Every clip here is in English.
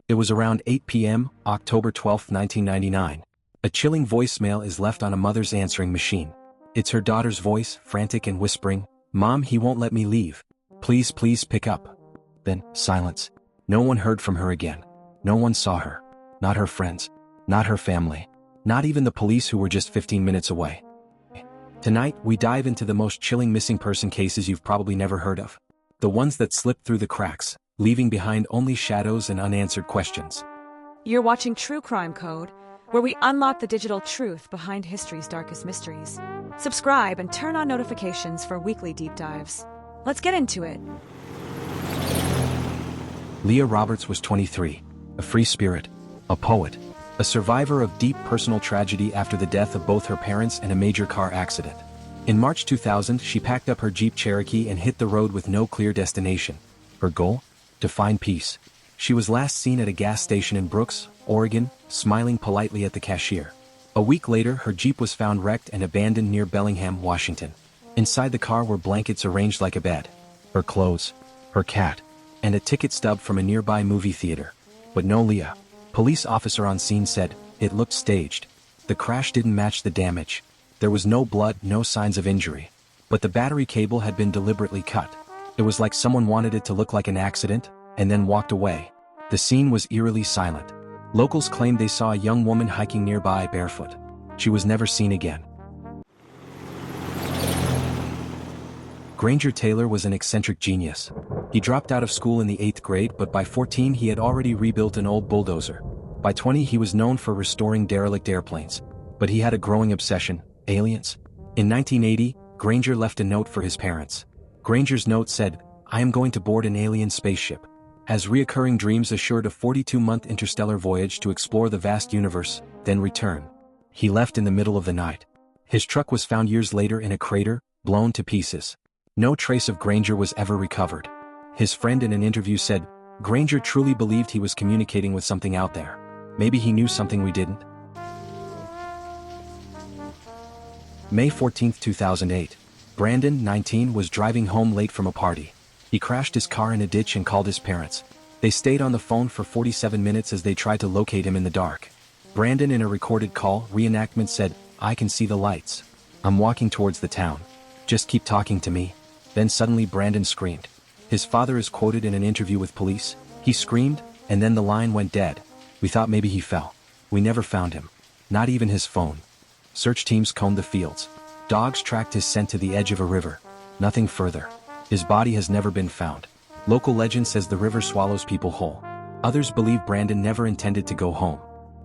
It was around 8 p.m., October 12, 1999. A chilling voicemail is left on a mother's answering machine. It's her daughter's voice, frantic and whispering, "Mom, he won't let me leave. Please, please pick up." Then, silence. No one heard from her again. No one saw her. Not her friends. Not her family. Not even the police who were just 15 minutes away. Tonight, we dive into the most chilling missing person cases you've probably never heard of. The ones that slip through the cracks, leaving behind only shadows and unanswered questions. You're watching True Crime Code, where we unlock the digital truth behind history's darkest mysteries. Subscribe and turn on notifications for weekly deep dives. Let's get into it. Leah Roberts was 23, a free spirit, a poet, a survivor of deep personal tragedy after the death of both her parents in a major car accident. In March 2000, she packed up her Jeep Cherokee and hit the road with no clear destination. Her goal? To find peace. She was last seen at a gas station in Brooks, Oregon, smiling politely at the cashier. A week later, her Jeep was found wrecked and abandoned near Bellingham, Washington. Inside the car were blankets arranged like a bed, her clothes, her cat, and a ticket stub from a nearby movie theater. But no Leah. Police officer on scene said, it looked staged. The crash didn't match the damage. There was no blood, no signs of injury. But the battery cable had been deliberately cut. It was like someone wanted it to look like an accident, and then walked away. The scene was eerily silent. Locals claimed they saw a young woman hiking nearby barefoot. She was never seen again. Granger Taylor was an eccentric genius. He dropped out of school in the 8th grade, but by 14 he had already rebuilt an old bulldozer. By 20 he was known for restoring derelict airplanes. But he had a growing obsession: aliens. In 1980, Granger left a note for his parents. Granger's note said, "I am going to board an alien spaceship. Has reoccurring dreams assured a 42-month interstellar voyage to explore the vast universe, then return." He left in the middle of the night. His truck was found years later in a crater, blown to pieces. No trace of Granger was ever recovered. His friend in an interview said, "Granger truly believed he was communicating with something out there. Maybe he knew something we didn't." May 14, 2008. Brandon, 19, was driving home late from a party. He crashed his car in a ditch and called his parents. They stayed on the phone for 47 minutes as they tried to locate him in the dark. Brandon, in a recorded call reenactment, said, "I can see the lights. I'm walking towards the town. Just keep talking to me." Then suddenly Brandon screamed. His father is quoted in an interview with police. "He screamed, and then the line went dead. We thought maybe he fell. We never found him. Not even his phone." Search teams combed the fields. Dogs tracked his scent to the edge of a river. Nothing further. His body has never been found. Local legend says the river swallows people whole. Others believe Brandon never intended to go home.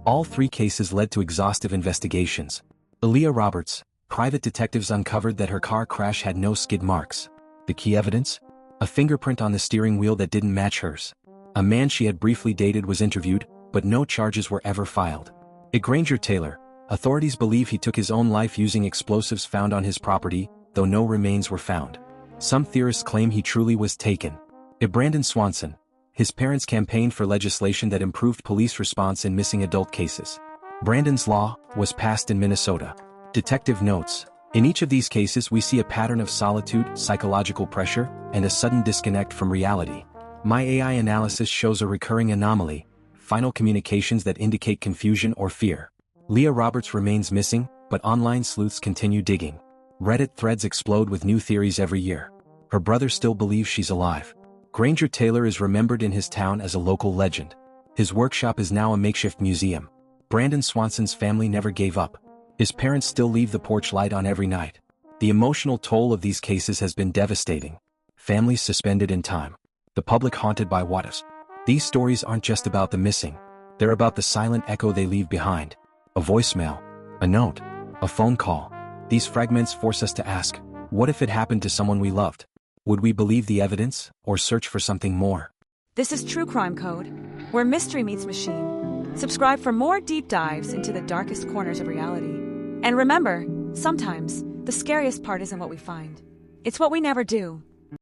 All 3 cases led to exhaustive investigations. Leah Roberts, private detectives uncovered that her car crash had no skid marks. The key evidence? A fingerprint on the steering wheel that didn't match hers. A man she had briefly dated was interviewed, but no charges were ever filed. At Granger Taylor, authorities believe he took his own life using explosives found on his property, though no remains were found. Some theorists claim he truly was taken. At Brandon Swanson, his parents campaigned for legislation that improved police response in missing adult cases. Brandon's law was passed in Minnesota. Detective notes, in each of these cases we see a pattern of solitude, psychological pressure, and a sudden disconnect from reality. My AI analysis shows a recurring anomaly: final communications that indicate confusion or fear. Leah Roberts remains missing, but online sleuths continue digging. Reddit threads explode with new theories every year. Her brother still believes she's alive. Granger Taylor is remembered in his town as a local legend. His workshop is now a makeshift museum. Brandon Swanson's family never gave up. His parents still leave the porch light on every night. The emotional toll of these cases has been devastating. Families suspended in time. The public haunted by what ifs. These stories aren't just about the missing. They're about the silent echo they leave behind. A voicemail, a note, a phone call. These fragments force us to ask, what if it happened to someone we loved? Would we believe the evidence, or search for something more? This is True Crime Code, where mystery meets machine. Subscribe for more deep dives into the darkest corners of reality. And remember, sometimes, the scariest part isn't what we find. It's what we never do.